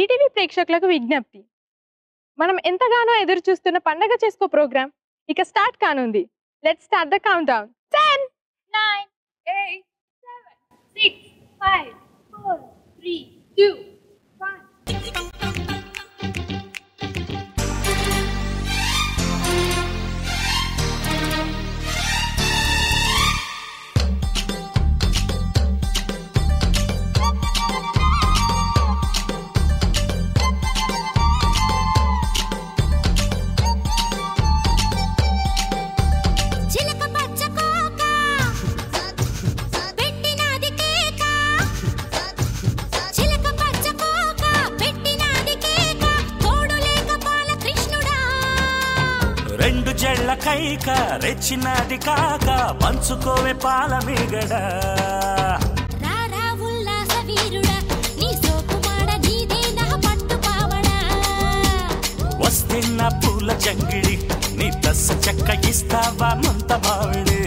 ETV ప్రేక్షకులకు విజ్ఞప్తి. మనం ఎంతగానో ఎదురు చూస్తున్న పండగ చేసుకో ప్రోగ్రామ్ ఇక స్టార్ట్ కానుంది. Let's start the count down. 10 9 8 7 6 5 4 3 2 1. రెండు జళ్ళ కైక రెచ్చినది కాక పంచుకోవే పాల మీగడ రారా ఉల్లాస వీరుడా నీ సోపు మాడ నీదే నా పట్టు పావడా వస్తున్న పూల జంగిడి నీ దస్స చెక్క ఇస్తావా ముంత మావిడి.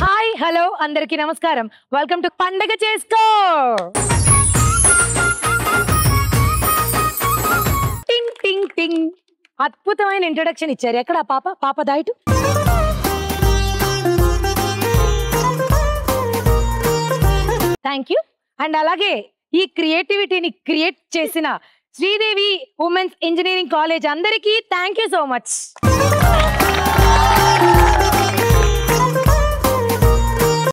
హాయ్ హలో అందరికీ నమస్కారం. వెల్కమ్ టు పండగ చేసుకో. టింగ్ టింగ్ టింగ్. అద్భుతమైన ఇంట్రొడక్షన్ ఇచ్చారు. ఎక్కడ పాప దాయిటు. Thank you. అండ్ అలాగే ఈ క్రియేటివిటీని క్రియేట్ చేసిన శ్రీదేవి ఉమెన్స్ ఇంజనీరింగ్ కాలేజ్ అందరికీ థ్యాంక్ యూ సో మచ్.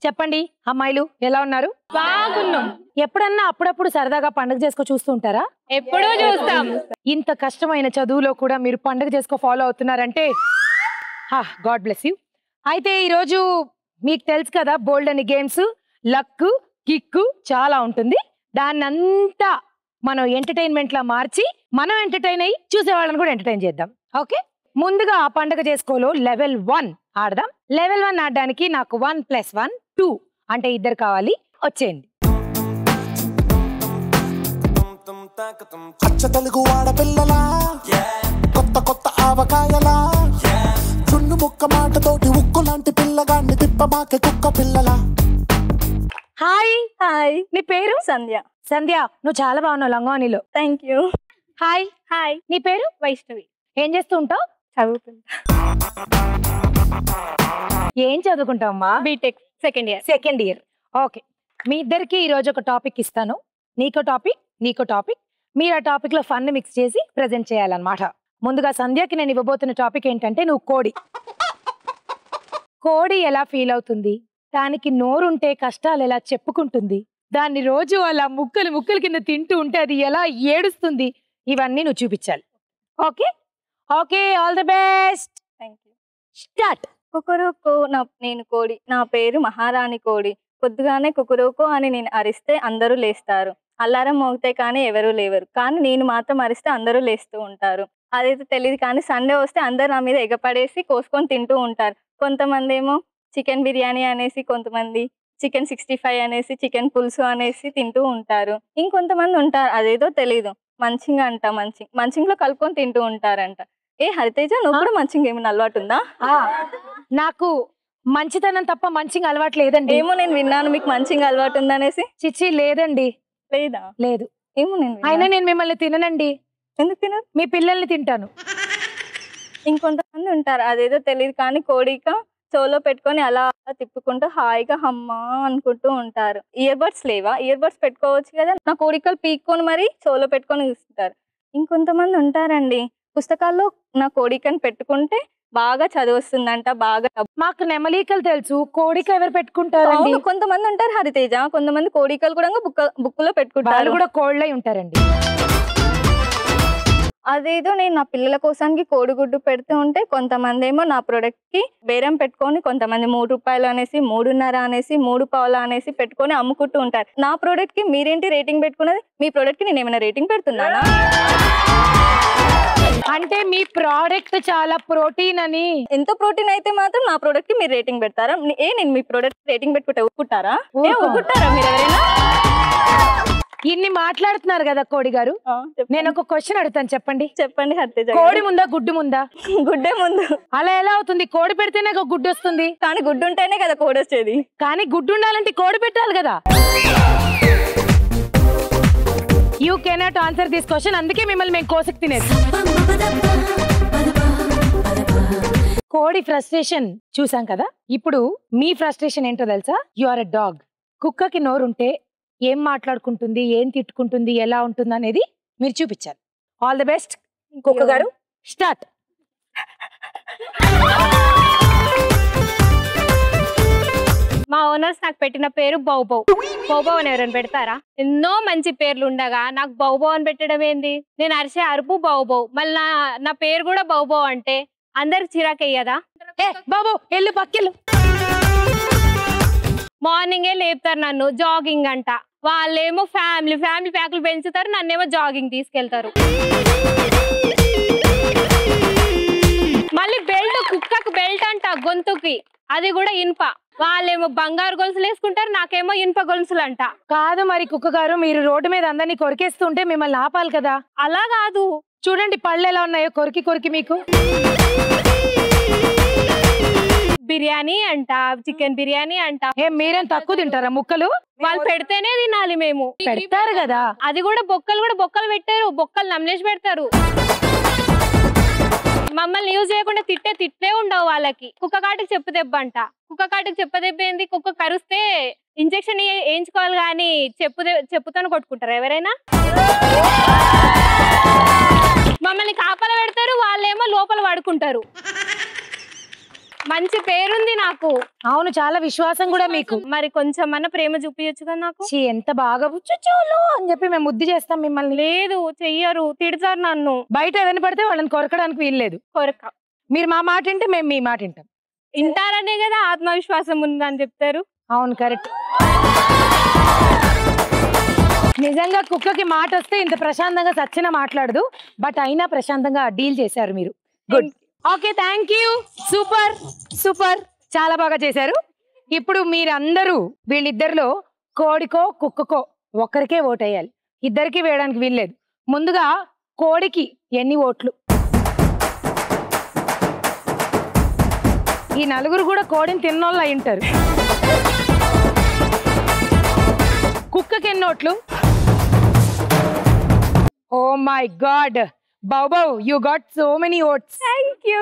చెప్పండి అమ్మాయిలు, ఎలా ఉన్నారు? బాగున్నాం. ఎప్పుడన్నా అప్పుడప్పుడు సరదాగా పండుగ చేసుకో చూస్తూ ఉంటారా? ఎప్పుడూ చూస్తాం. ఇంత కష్టమైన చదువులో కూడా మీరు పండుగ చేసుకో ఫాలో అవుతున్నారంటే గాడ్ బ్లెస్ యూ. అయితే ఈరోజు మీకు తెలుసు కదా, బోల్డ్ అని గేమ్స్, లక్, కిక్ చాలా ఉంటుంది. దాన్నంతా మనం ఎంటర్టైన్మెంట్ లా మార్చి మనం ఎంటర్టైన్ అయ్యి చూసే వాళ్ళని కూడా ఎంటర్టైన్ చేద్దాం. ఓకే, ముందుగా ఆ పండుగ చేసుకోలో లెవెల్ 1 ఆడదాం. లెవెల్ 1 ఆడడానికి నాకు 1 + 1 2 అంటే 2 కావాలి. వచ్చేయండి. అచ్చ తెలుగు ఆడపిల్లలా, కొత్త కొత్త ఆవకాయలా, చున్ను ముక్క మాటతోటి ఉక్కు లాంటి పిల్లగాన్ని తిప్పమాకే కుక్క పిల్లలా. హాయ్ హాయ్, నీ పేరు? సంధ్య. సంధ్య, నువ్వు చాలా బాగున్నావు లంగానీలో. Thank you. హాయ్ హాయ్, నీ పేరు? వైష్ణవి. ఏం చేస్తూ ఉంటావు? చదువుతుంటా. ఏం చదువుకుంటావమ్మా? BTech second year. Second year. Okay, మీ ఇద్దరికి ఈరోజు ఒక టాపిక్ ఇస్తాను. నీకో టాపిక్, నీకో టాపిక్. మీరు ఆ టాపిక్ లో ఫన్ మిక్స్ చేసి ప్రెజెంట్ చేయాలన్నమాట. ముందుగా సంధ్యకి నేను ఇవ్వబోతున్న టాపిక్ ఏంటంటే, నువ్వు కోడి. కోడి ఎలా ఫీల్ అవుతుంది, దానికి నోరుంటే కష్టాలు ఎలా చెప్పుకుంటుంది, దాన్ని రోజు అలా ముక్కలు ముక్కలు కింద తింటూ ఉంటే అది ఎలా ఏడుస్తుంది, ఇవన్నీ నువ్వు చూపించాలి. Okay okay, all the best. Thank you. Start. కుకురుకు. నేను కోడి. నా పేరు మహారాణి కోడి. పొద్దుగానే కుకురుకు అని నేను అరిస్తే అందరూ లేస్తారు. అల్లారం మోగితే కానీ ఎవరూ లేవరు, కానీ నేను మాత్రం అరిస్తే అందరూ లేస్తూ ఉంటారు. అదైతే తెలియదు, కానీ సండే వస్తే అందరు నా మీద ఎగపడేసి కోసుకొని తింటూ ఉంటారు. కొంతమంది ఏమో చికెన్ బిర్యానీ అనేసి, కొంతమంది చికెన్ 65 అనేసి, చికెన్ పులుసు అనేసి తింటూ ఉంటారు. ఇంకొంతమంది ఉంటారు, అదేదో తెలీదు, మంచింగ్ అంట, మంచింగ్లో కలుపుకొని తింటూ ఉంటారంట. హరితేజ, నువ్వు కూడా మంచింగ్ ఏమైనా అలవాటు ఉందా? నాకు మంచితనం తప్ప మంచింగ్ అలవాటు లేదండి. ఏమో, నేను విన్నాను మీకు మంచింగ్ అలవాటు ఉందనేసి. చిచ్చి, లేదండి. లేదా? లేదు. ఏమో, అయినా నేను మిమ్మల్ని తిననండి. ఎందుకు తినరు? మీ పిల్లల్ని తింటాను. ఇంకొంతమంది ఉంటారు, అదేదో తెలియదు, కానీ కోడిక చెవులో పెట్టుకొని అలా తిప్పుకుంటూ హాయిగా హమ్మా అనుకుంటూ ఉంటారు. ఇయర్ బడ్స్ లేవా? ఇయర్ బడ్స్ పెట్టుకోవచ్చు కదా. నా కోడికలు పీక్కొని మరి చెవులో పెట్టుకొని చూస్తుంటారు. ఇంకొంతమంది ఉంటారండి, పుస్తకాల్లో నా కోడికని పెట్టుకుంటే బాగా చదువుస్తుందంట, బాగా. మాకు నెమలీకలు తెలుసు, కోడిక ఎవరు పెట్టుకుంటారు? కొంతమంది ఉంటారు హరితేజ, కొంతమంది కోడికలు కూడా బుక్కులో పెట్టుకుంటారు. కూడా కోళ్ళై ఉంటారండి. అదేదో నేను నా పిల్లల కోసానికి కోడిగుడ్డు పెడుతూ ఉంటే, కొంతమంది ఏమో నా ప్రొడక్ట్ కి బేరం పెట్టుకొని, కొంతమంది 3 రూపాయలు అనేసి, 3.5 అనేసి, 3 పావులు అనేసి పెట్టుకొని అమ్ముకుంటూ ఉంటారు. నా ప్రొడక్ట్ కి మీరేంటి రేటింగ్ పెట్టుకున్నది? మీ ప్రొడక్ట్ కి నేను ఏమైనా రేటింగ్ పెడుతున్నానా? అంటే మీ ప్రోడక్ట్ చాలా ప్రోటీన్ అని. ఎంత ప్రోటీన్ అయితే మాత్రం నా ప్రొడక్ట్ కి మీరు రేటింగ్ పెడతారా? నేను మీ ప్రొడక్ట్ రేటింగ్ పెట్టుకుంటే ఊరుకుంటారా? ఊరుకుంటారా మీరు ఎవరైనా? ఇన్ని మాట్లాడుతున్నారు కదా కోడి గారు, నేను ఒక క్వశ్చన్ అడుగుతాను, చెప్పండి. చెప్పండి హరితేజ. కోడి ముందా గుడ్డు ముందా? గుడ్డే ముందు. అలా ఎలా అవుతుంది? కోడి పెడితేనే గుడ్డు వస్తుంది. కానీ గుడ్డు ఉంటేనే కదా కోడి వచ్చేది. కానీ గుడ్డు ఉండాలంటే కోడి పెట్టాలి కదా. You cannot answer this question, అందుకే మిమ్మల్ని మేము కోసుకు తినేది. కోడి ఫ్రస్ట్రేషన్ చూసాం కదా, ఇప్పుడు మీ ఫ్రస్ట్రేషన్ ఏంటో తెలుసా? You are a dog. కుక్కకి నోరుంటే ఏం మాట్లాడుకుంటుంది, ఏం తిట్టుకుంటుంది, ఎలా ఉంటుంది అనేది మీరు చూపించాలి. ఆల్ ది బెస్ట్ కుక్క గారు, స్టార్ట్. మా ఓనర్స్ నాకు పెట్టిన పేరు బౌబౌ. బౌబౌ అని ఎవరైనా పెడతారా? ఎన్నో మంచి పేర్లు ఉండగా నాకు బౌబౌ అని పెట్టడం ఏంది? నేను అరిసే అరుపు బౌబౌ, మళ్ళీ నా పేరు కూడా బౌబౌ అంటే అందరికి చిరాకయ్యదా? బాబు ఎల్లు పక్కెళ్ళు. మార్నింగే లేపుతారు నన్ను జాగింగ్ అంట, వాళ్ళేమో ఫ్యామిలీ ప్యాకులు పెంచుతారు, నన్నేమో జాగింగ్ తీసుకెళ్తారు. మళ్ళీ బెల్ట్, కుక్కకు బెల్ట్ అంట గొంతుకి, అది కూడా ఇనుప. వాళ్ళేమో బంగారు గొలుసులు వేసుకుంటారు, నాకేమో ఇనుప గొలుసులు అంట. కాదు మరి కుక్క గారు, మీరు రోడ్డు మీద అందరినీ కొరికేస్తుంటే మిమ్మల్ని ఆపాలి కదా. అలా కాదు, చూడండి పళ్ళు ఎలా ఉన్నాయో కొరికి కొరికి. మీకు బిర్యానీ అంట, చికెన్ బిర్యానీ అంట. మీరేం తక్కువ తింటారా ముక్కలు? వాళ్ళు పెడితేనే తినాలి మేము. పెడతారు కదా, అది కూడా బొక్కలు పెట్టారు, బొక్కలు నమ్మలేసి పెడతారు. మమ్మల్ని యూజ్ చేయకుండా తిట్లే ఉండవు వాళ్ళకి. కుక్క కాటికి చెప్పు దెబ్బ అంట. కుక్క కాటికి చెప్పదెబ్బ ఏంది? కుక్క కరుస్తే ఇంజెక్షన్ వేయించుకోవాలి కానీ చెప్పుతో కొట్టుకుంటారు ఎవరైనా? మమ్మల్ని కాపలా పెడతారు, వాళ్ళేమో లోపల పడుకుంటారు. మంచి పేరుంది నాకు. అవును, చాలా విశ్వాసం కూడా మీకు. మరి కొంచెం అన్న ప్రేమ చూపించచ్చు కదా నాకు. ఎంత బాగా బుచ్చుచోలు అని చెప్పి మేము ముద్దు చేస్తాం మిమ్మల్ని. లేదు చెయ్యరు, తిడతారు నన్ను. బయట ఎవరిని పడితే వాళ్ళని కొరకడానికి వీల్లేదు. కొరక. మీరు మా మాట వింటే మేము మీ మాట వింటాం. వింటారనే కదా ఆత్మవిశ్వాసం ఉందని చెప్తారు. అవును, కరెక్ట్. నిజంగా కుక్కకి మాట వస్తే ఇంత ప్రశాంతంగా సచ్చిన మాట్లాడదు, బట్ అయినా ప్రశాంతంగా డీల్ చేశారు మీరు. Good. Okay, thank you. Super super, చాలా బాగా చేశారు. ఇప్పుడు మీరందరూ వీళ్ళిద్దరిలో కోడికో కుక్కకో ఒక్కరికే ఓటు వేయాలి, ఇద్దరికి వేయడానికి వీల్లేదు. ముందుగా కోడికి ఎన్ని ఓట్లు? ఈ నలుగురు కూడా కోడిని తిన్నోళ్ళు అయి ఉంటారు. కుక్కకి ఎన్ని ఓట్లు? Oh my God, bow wow, you got so many votes. Thank you.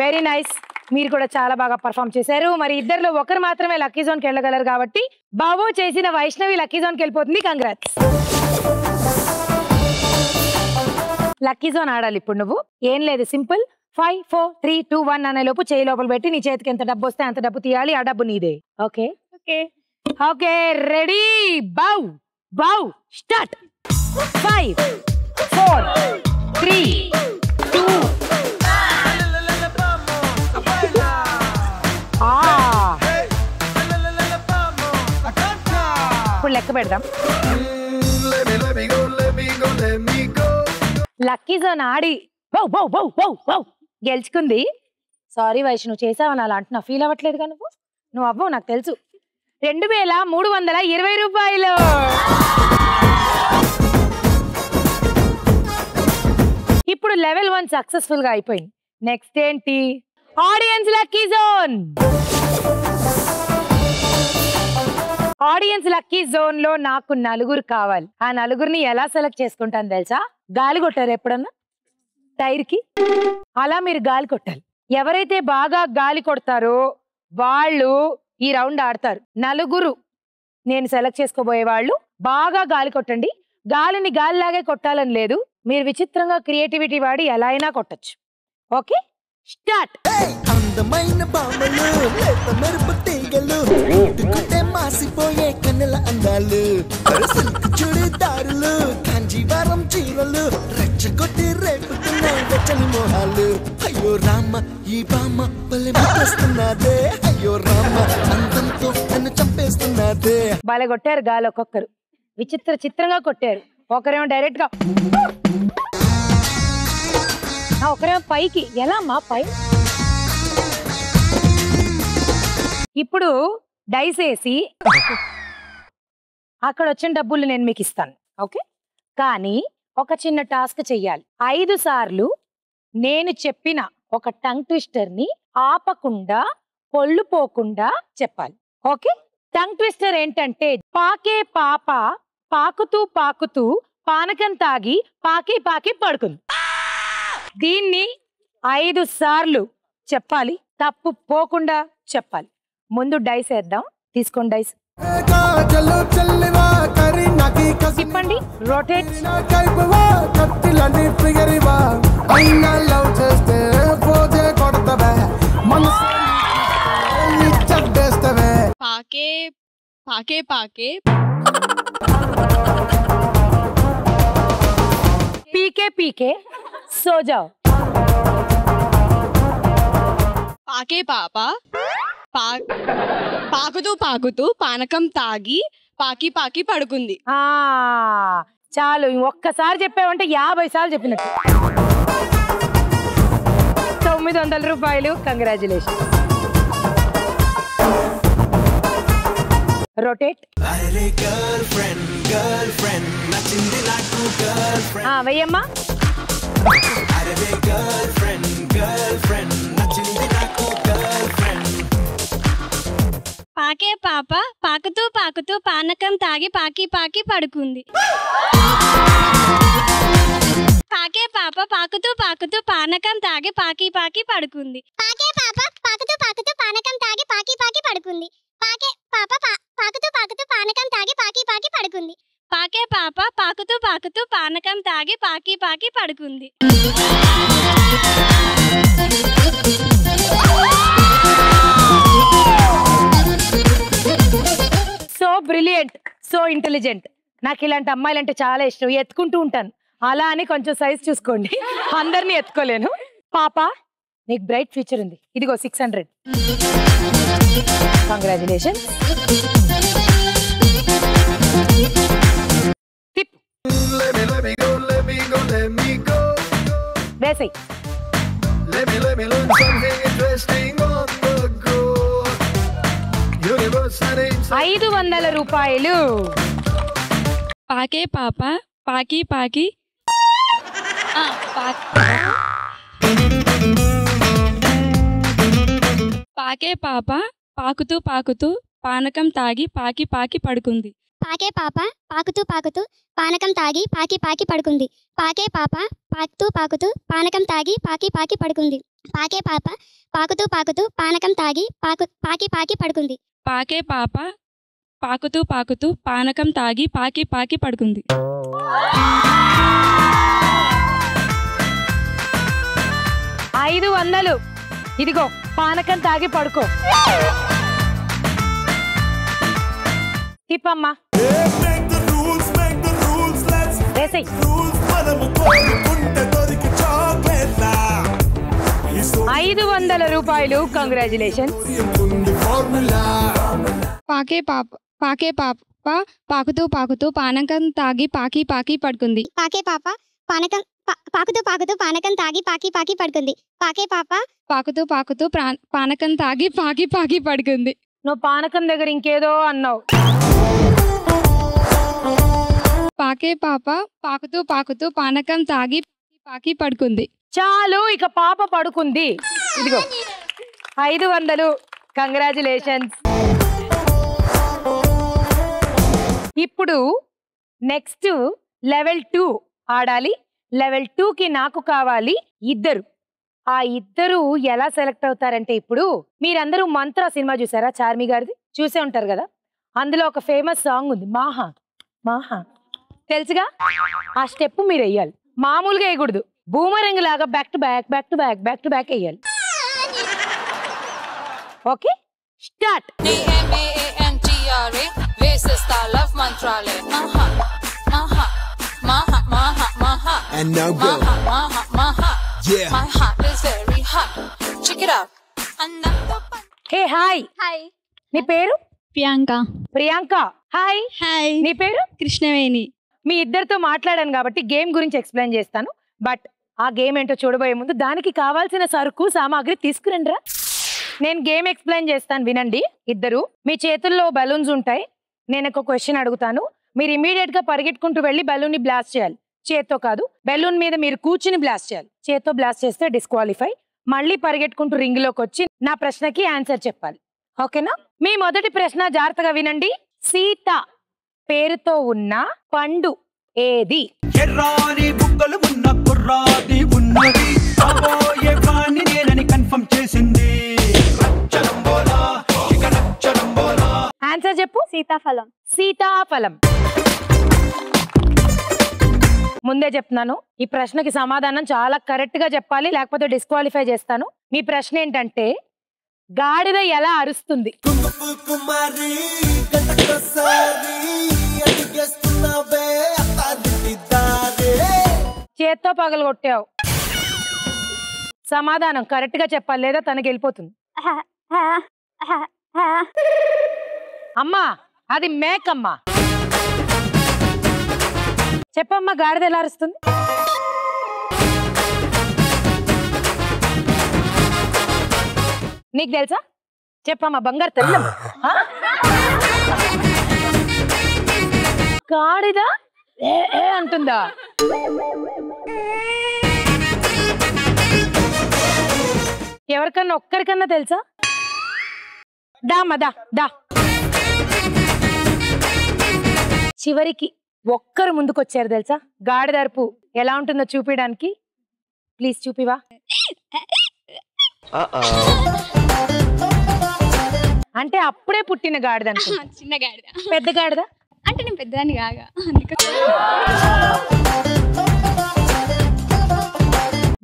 Very nice, మీరు కూడా చాలా బాగా పర్ఫామ్ చేశారు. మరి ఇద్దరిలో ఒకరు మాత్రమే లక్కీ జోన్కి వెళ్ళగలరు కాబట్టి బాబు చేసిన వైష్ణవి లక్కీ జోన్కి వెళ్ళిపోతుంది. కంగ్రాట్స్. లక్కీ జోన్ ఆడాలి ఇప్పుడు నువ్వు. ఏం లేదు, సింపుల్. 5 4 3 2 1 అనే లోపు చేయి లోపల పెట్టి నీ చేతికి ఎంత డబ్బు వస్తే అంత డబ్బు తీయాలి, ఆ డబ్బు నీదే. Okay okay, ready? బౌ బౌ, స్టార్ట్. 5 4 3 2 ఇప్పుడు లెక్క పెడదాం. లక్కీ జోన్ ఆడి బౌ బౌ బౌ బౌ బౌ గెలుచుకుంది. సారీ వైష్, నువ్వు చేసావని అలా అంటున్నా, ఫీల్ అవ్వట్లేదుగా నువ్వు అవ్వవు, నాకు తెలుసు. 2320 రూపాయలు. ఇప్పుడు లెవెల్ 1 సక్సెస్ఫుల్ గా అయిపోయింది. నెక్స్ట్ ఏంటి? Audience lucky zone. Audience lucky zone లో నాకు నలుగురు కావాలి. ఆ నలుగురిని ఎలా సెలెక్ట్ చేసుకుంటాను తెలుసా? గాలి కొట్టారు ఎప్పుడన్నా టైర్ కి? అలా మీరు గాలి కొట్టాలి. ఎవరైతే బాగా గాలి కొడతారో వాళ్ళు ఈ రౌండ్ ఆడతారు. నలుగురు నేను సెలెక్ట్ చేసుకోబోయే వాళ్ళు బాగా గాలి కొట్టండి. గాలిని గాలిలాగే కొట్టాలని లేదు, మీరు విచిత్రంగా క్రియేటివిటీ వాడి ఎలా అయినా కొట్టచ్చు. Okay, start. అందమైన బామలు, లేత మెరుపు తీగలు, ముట్టుకుంటే మాసిపోయే కన్నెల అందాలు, సిల్క్ చుడిదారులు, కాంజీవరం చీరలు, రెచ్చగొట్టి రేపుతున్నాయి వెచ్చని మోహాలు. అయ్యో రామ, ఈ బామ్మ భలే ముట్టేస్తున్నదే, అయ్యో రామ అందంతో నన్ను చంపేస్తున్నదే. బాలే కొట్టారు గాలి, ఒక్కొక్కరు చిత్రంగా కొట్టారు. ఒకరేమో డైరెక్ట్ గా, ఒకరేమో పైకి. ఎలా అమ్మా పై? ఇప్పుడు డైస్ వేసి అక్కడ వచ్చిన డబ్బులు నేను మీకు ఇస్తాను. ఓకే, కానీ ఒక చిన్న టాస్క్ చెయ్యాలి. 5 సార్లు నేను చెప్పిన ఒక టంగ్ ట్విస్టర్ ని ఆపకుండా పొల్లు పోకుండా చెప్పాలి. ఓకే, టంగ్ ట్విస్టర్ ఏంటంటే పాకే పాప పాకుతూ పాకుతూ పానకం తాగి పాకి పాకి పడుకుంది. దీన్ని 5 సార్లు చెప్పాలి, తప్పు పోకుండా చెప్పాలి. ముందు డైస్ వేద్దాం, తీసుకోండి డైస్. తిప్పండి, రొటేట్. పాకే పాకే పాకే పీకే పీకే సోజావ్. పాకే పాప పాకుతూ పాకుతూ పానకం తాగి పాకి పాకి పడుకుంది. చాలు, ఒక్కసారి చెప్పావంటే 50 సార్లు చెప్పినట్టు. 900 రూపాయలు. కంగ్రాచులేషన్. రొటేట్. వెయ్యమ్మా. పాకే పాప పాకుతూ పాకుతూ పానకం తాగి పాకి పాకి పడుకుంది. పాకే పాప పాకుతూ పాకుతూ పానకం తాగి పాకి పాకి పడుకుంది. పాకే పాప పాకుతూ పాకుతూ పానకం తాగి పాకి పాకి పడుకుంది. పాకే పాప పాకుతూ పాకుతూ పానకం తాగి పాకి పాకి పడుకుంది. పాకే పాప పాకుతూ పాకుతూ పానకం తాగి పాకి పాకి పడుకుంది. So brilliant, so intelligent. నాకు ఇలాంటి అమ్మాయిలంటే చాలా ఇష్టం, ఎత్తుకుంటూ ఉంటాను. అలా అని కొంచెం సైజ్ చూసుకోండి, అందరినీ ఎత్తుకోలేను. పాప, నీకు బ్రైట్ ఫ్యూచర్ ఉంది. ఇదిగో 600. కంగ్రాచులేషన్. వేసేయ్. 500 రూపాయలు. పాకే పాప పాకి పాకి పాకే పాప పాకుతూ పాకుతూ పానకం తాగి పాకి పాకి పడుకుంది. పాకే పాప పాకుతూ పాకుతూ పానకం తాగి పాకి పాకి పడుకుంది. పాకే పాప పాకుతూ పాకుతూ పానకం తాగి పాకి పాకి పడుకుంది. పాకే పాప పాకుతూ పాకుతూ పానకం తాగి పాకి పాకి పడుకుంది. పాకే పాప పాకుతూ పాకుతూ పానకం తాగి పాకి పాకి పడుకుంది. 500. ఇదిగో పానకం తాగి పడుకో. తిప్పమ్మా. వేసేయ్. 500 రూపాయలు. కంగ్రాచులేషన్. పాకే పాప పాకుతూ పాకుతూ పానకం తాగి పాకి పాకి పడుకుంది. పాకే పాప పాకుతూ పాకుతూ పానకం తాగి పాకి పాకి పడుకుంది. పాకే పాప పాకుతూ పాకుతూ పానకం తాగి పాకి పాకి పడుకుంది. నువ్వు పానకం దగ్గర ఇంకేదో అన్నావు. పాకే పాప పాకుతూ పాకుతూ పానకం తాగి పాకి పడుకుంది. చాలు, ఇక పాప పడుకుంది. ఇదిగో 500. కంగ్రాచులేషన్స్. ఇప్పుడు నెక్స్ట్ లెవెల్ 2 ఆడాలి. లెవెల్ 2కి నాకు కావాలి 2. ఆ 2 ఎలా సెలెక్ట్ అవుతారంటే, ఇప్పుడు మీరందరూ మంత్ర సినిమా చూసారా? చార్మి గారిది చూసే ఉంటారు కదా. అందులో ఒక ఫేమస్ సాంగ్ ఉంది, మాహా మాహా, తెలుసుగా? ఆ స్టెప్ మీరు వేయాలి. మామూలుగా వేయకూడదు, బూమరంగ్ లాగా back to back back to back back to back వేయాలి. Okay, start. And now go. Yeah. My heart is very hot. Check it out. Hey hi. Hi. నీ పేరు? ప్రియాంక. ప్రియాంక. హాయ్. హాయ్. నీ పేరు? కృష్ణవేణి. మీ ఇద్దరితో మాట్లాడాను కాబట్టి గేమ్ గురించి ఎక్స్ప్లెయిన్ చేస్తాను. బట్ ఆ గేమ్ ఏంటో చూడబోయే ముందు దానికి కావాల్సిన సరుకు సామాగ్రి తీసుకురండిరా. నేను గేమ్ ఎక్స్ప్లెయిన్ చేస్తాను, వినండి. ఇద్దరు మీ చేతుల్లో బలూన్స్ ఉంటాయి. నేను ఒక క్వశ్చన్ అడుగుతాను, మీరు ఇమీడియట్ గా పరిగెట్టుకుంటూ వెళ్ళి బలూన్ ని బ్లాస్ట్ చేయాలి. చేత్తో కాదు, బెలూన్ మీద మీరు కూర్చుని బ్లాస్ట్ చేయాలి. చేత్తో బ్లాస్ట్ చేస్తే డిస్క్వాలిఫై. మళ్ళీ పరిగెట్టుకుంటూ రింగ్ లోకి వచ్చి నా ప్రశ్నకి ఆన్సర్ చెప్పాలి. ఓకేనా? మీ మొదటి ప్రశ్న జాగ్రత్తగా వినండి. సీత పేరుతో ఉన్న పండు ఏది? ఎర్రాని బుగ్గలు ఉన్న కుర్రాది ఉన్నది కాబోయే వాణ్ణి నేనని కన్ఫర్మ్ చేసింది. ఆన్సర్ చెప్పు. సీతాఫలం. సీతాఫలం. ముందే చెప్తున్నాను, ఈ ప్రశ్నకి సమాధానం చాలా కరెక్ట్ గా చెప్పాలి, లేకపోతే డిస్క్వాలిఫై చేస్తాను. మీ ప్రశ్న ఏంటంటే గాడిద ఎలా అరుస్తుంది? చేత్తో పగలు కొట్టావు. సమాధానం కరెక్ట్ గా చెప్పాలి, లేదా తనకి వెళ్ళిపోతుంది. అమ్మా అది మేకమ్మా. చెప్పమ్మా, గాడిద ఎలా అరుస్తుంది? నీకు తెలుసా? చెప్పమ్మా బంగారు తెల్లం. గాడిద ఏ ఏ అంటుందా? ఎవరికన్నా ఒక్కరికన్నా తెలుసా? డా మదా డా. చివరికి ఒక్కరు ముందుకొచ్చారు తెలుసా? గాడిద అరుపు ఎలా ఉంటుందో చూపించడానికి. ప్లీజ్ చూపివా. అంటే అప్పుడే పుట్టిన గాడిద అనుకో. చిన్న గాడిద. పెద్ద గాడిద అంటే నేను పెద్దదాన్ని కాగా.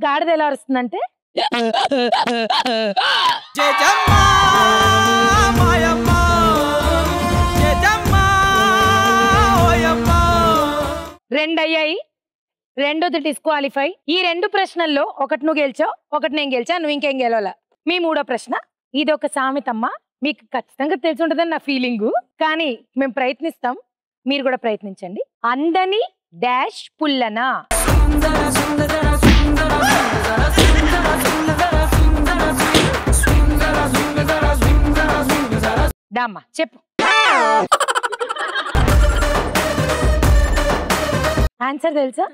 గాడిద ఎలా అరుస్తుందంటే రెండు అయ్యాయి. రెండోది డిస్క్వాలిఫై. ఈ రెండు ప్రశ్నల్లో ఒకటి నువ్వు గెలిచావు, ఒకటి నేను గెలిచా, నువ్వు ఇంకేం గెలవాల. మీ మూడో ప్రశ్న ఇది ఒక సామెతమ్మ, మీకు ఖచ్చితంగా తెలిసి ఉంటుందని నా ఫీలింగు, కానీ మేము ప్రయత్నిస్తాం, మీరు కూడా ప్రయత్నించండి. అందని డాష్ పుల్లనా. డామ్మా చెప్పు. ఆన్సర్ తెలుసా?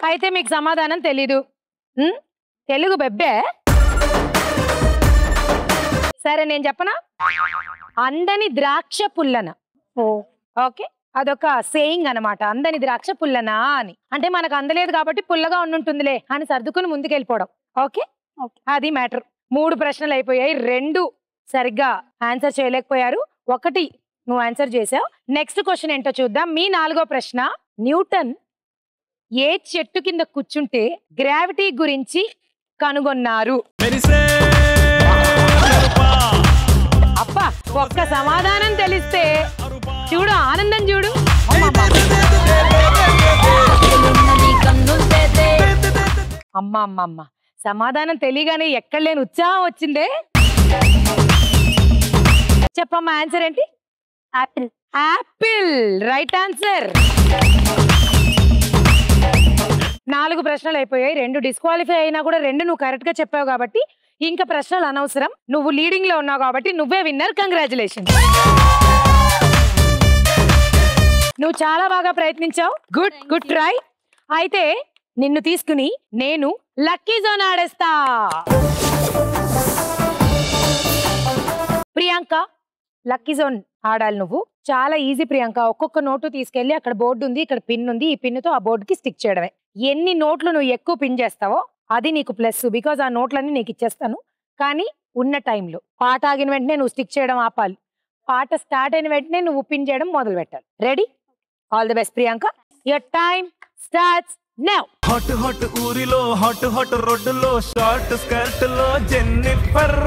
అయితే మీకు సమాధానం తెలీదు. తెలుగు బెబ్బే. సరే నేను చెప్పనా? అందని ద్రాక్ష పుల్లన. ఓకే, అదొక సేయింగ్ అనమాట. అందని ద్రాక్ష పుల్లనా అని. అంటే మనకు అందలేదు కాబట్టి పుల్లగా ఉండుంటుందిలే అని సర్దుకుని ముందుకెళ్ళిపోవడం. ఓకే, అది మ్యాటర్. 3 ప్రశ్నలు అయిపోయాయి. 2 సరిగ్గా ఆన్సర్ చేయలేకపోయారు, 1 నువ్వు ఆన్సర్ చేసావు. నెక్స్ట్ క్వశ్చన్ ఏంటో చూద్దాం. మీ 4వ ప్రశ్న, న్యూటన్ ఏ చెట్టు కింద కూర్చుంటే గ్రావిటీ గురించి కనుగొన్నారు? అబ్బా, ఒక్క సమాధానం తెలిస్తే చూడు ఆనందం చూడు. అమ్మా అమ్మ అమ్మ, సమాధానం తెలియగానే ఎక్కడ లేని ఉత్సాహం వచ్చిందే. చెప్పమ్మా ఆన్సర్ ఏంటి? యాపిల్. Apple right answer. 4 ప్రశ్నలు అయిపోయాయి. 2 డిస్క్వాలిఫై అయినా కూడా 2 నువ్వు కరెక్ట్ గా చెప్పావు కాబట్టి ఇంకా ప్రశ్నలు అనవసరం. నువ్వు లీడింగ్ లో ఉన్నావు కాబట్టి నువ్వే విన్నర్. కంగ్రాచులేషన్. నువ్వు చాలా బాగా ప్రయత్నించావు. Good good try. అయితే నిన్ను తీసుకుని నేను లక్కీ జోన్ ఆడేస్తా. ప్రియాంక, లక్కీ జోన్ ఆడాలి నువ్వు. చాలా ఈజీ ప్రియాంక. ఒక్కొక్క నోటు తీసుకెళ్లి అక్కడ బోర్డు ఉంది, ఇక్కడ పిన్ ఉంది, ఈ పిన్నుతో ఆ బోర్డుకి స్టిక్ చేయడమే. ఎన్ని నోట్లు నువ్వు ఎక్కువ పిన్ చేస్తావో అది నీకు ప్లస్, బికాజ్ ఆ నోట్లన్నీ నీకు ఇచ్చేస్తాను. కానీ ఉన్న టైంలో పాట ఆగిన వెంటనే నువ్వు స్టిక్ చేయడం ఆపాలి. పాట స్టార్ట్ అయిన వెంటనే నువ్వు పిన్ చేయడం మొదలు పెట్టాలి. Ready? All the best Priyanka. Your time starts now. Hot hot ఊరిలో హాట్ హాట్ రోడ్డులో షార్ట్ స్కర్ట్ లో జెన్నిఫర్.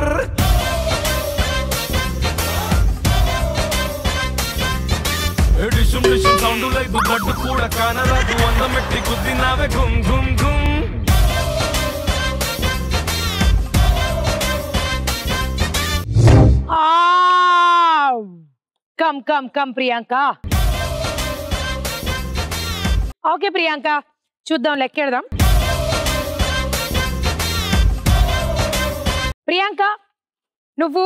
డిషుమ్ డిషుమ్ సౌండ్ లేదు, గడ్డు కూడా కానరాదు, అందమెట్టి గుద్దినావే గుమ్ గుమ్ గుమ్. Come come come Priyanka. Okay Priyanka, చూద్దాం, లెక్కెడదాం. ప్రియాంక, నువ్వు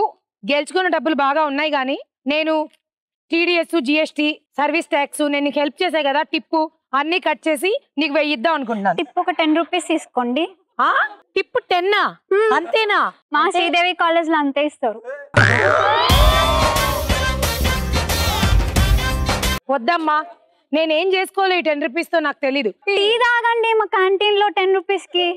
గెలుచుకున్న డబ్బులు బాగా ఉన్నాయి, కానీ నేను టీడీఎస్, జిఎస్టీ, సర్వీస్ ట్యాక్స్ నేను నీకు హెల్ప్ చేసా కదా, టిప్పు అన్ని కట్ చేసి నీకు 1000 ఇద్దాం అనుకుంటున్నాను. టిప్ ఒక 10 రూపీస్ తీసుకోండి. టిప్ 10 అంతేనా? మా శ్రీదేవి కాలేజ్ లో అంతే ఇస్తారు. వద్దమ్మా, నేనేం చేసుకోలే 10 రూపీస్ తో, నాకు తెలీదు. టీ తాగండి మా క్యాంటీన్ లో 10 రూపీస్ కి.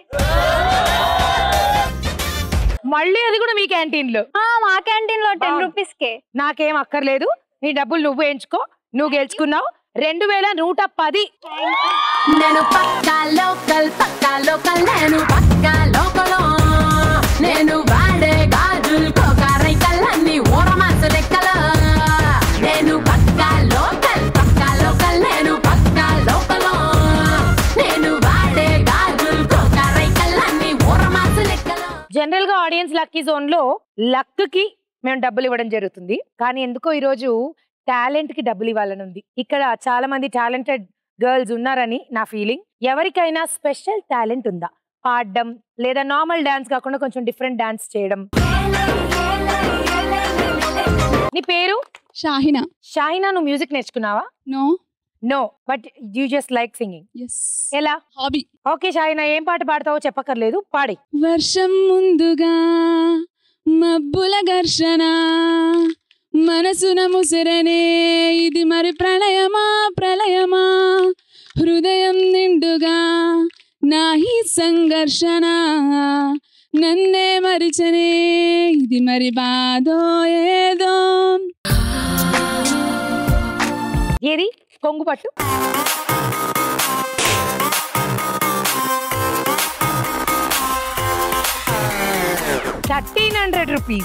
మళ్ళీ అది కూడా మీ క్యాంటీన్ లో? మా క్యాంటీన్ లో 10 రూపీస్ కే. నాకేం అక్కర్లేదు, నీ డబ్బులు నువ్వు ఎంచుకో. నువ్వు గెలుచుకున్నావు 2110. నేను పక్కా లోకల్ నేను పక్కా లోకలో నేను వాడే గాజులు కోకారైకల్లన్నీ ఓరమాసు లెక్కలో నేను పక్కా లోకల్ నేను పక్కా లోకలో నేను వాడే గాజులు కోకారైకల్లన్నీ ఓరమాసు లెక్కలో. జనరల్ గా ఆడియన్స్ లక్కీ జోన్ లో లక్ కి మేము డబ్బులు ఇవ్వడం జరుగుతుంది, కానీ ఎందుకో ఈ రోజు టాలెంట్ కి డబ్బులు ఇవ్వాలని ఉంది. ఇక్కడ చాలా మంది టాలెంటెడ్ గర్ల్స్ ఉన్నారని నా ఫీలింగ్. ఎవరికైనా స్పెషల్ టాలెంట్ ఉందా? పాడడం లేదా నార్మల్ డాన్స్ కాకుండా కొంచెం డిఫరెంట్ డాన్స్ చేయడం? నీ పేరు? షాహినా. షాహినా, నువ్వు మ్యూజిక్ నేర్చుకున్నావా? No, but you just like singing. ఎలా? హాబీ. ఓకే షాహినా, ఏం పాట పాడతావో చెప్పక్కర్లేదు, పాడి. వర్షం ముందుగా మబ్బుల ఘర్షణ మనసున ముసిరనే ఇది మరి ప్రళయమా హృదయం నిండుగా నా ఈ సంఘర్షణ నన్నే మరిచనే ఇది మరి బాధో ఏదో. ఏది కొంగు పట్టు. ₹1300.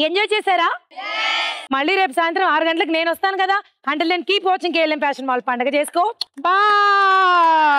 ఎంజాయ్ చేశారా? మళ్ళీ రేపు సాయంత్రం 6 గంటలకు నేను వస్తాను కదా. అంటే నేను keep watching KLM fashion mall. పండగ చేసుకో. బా.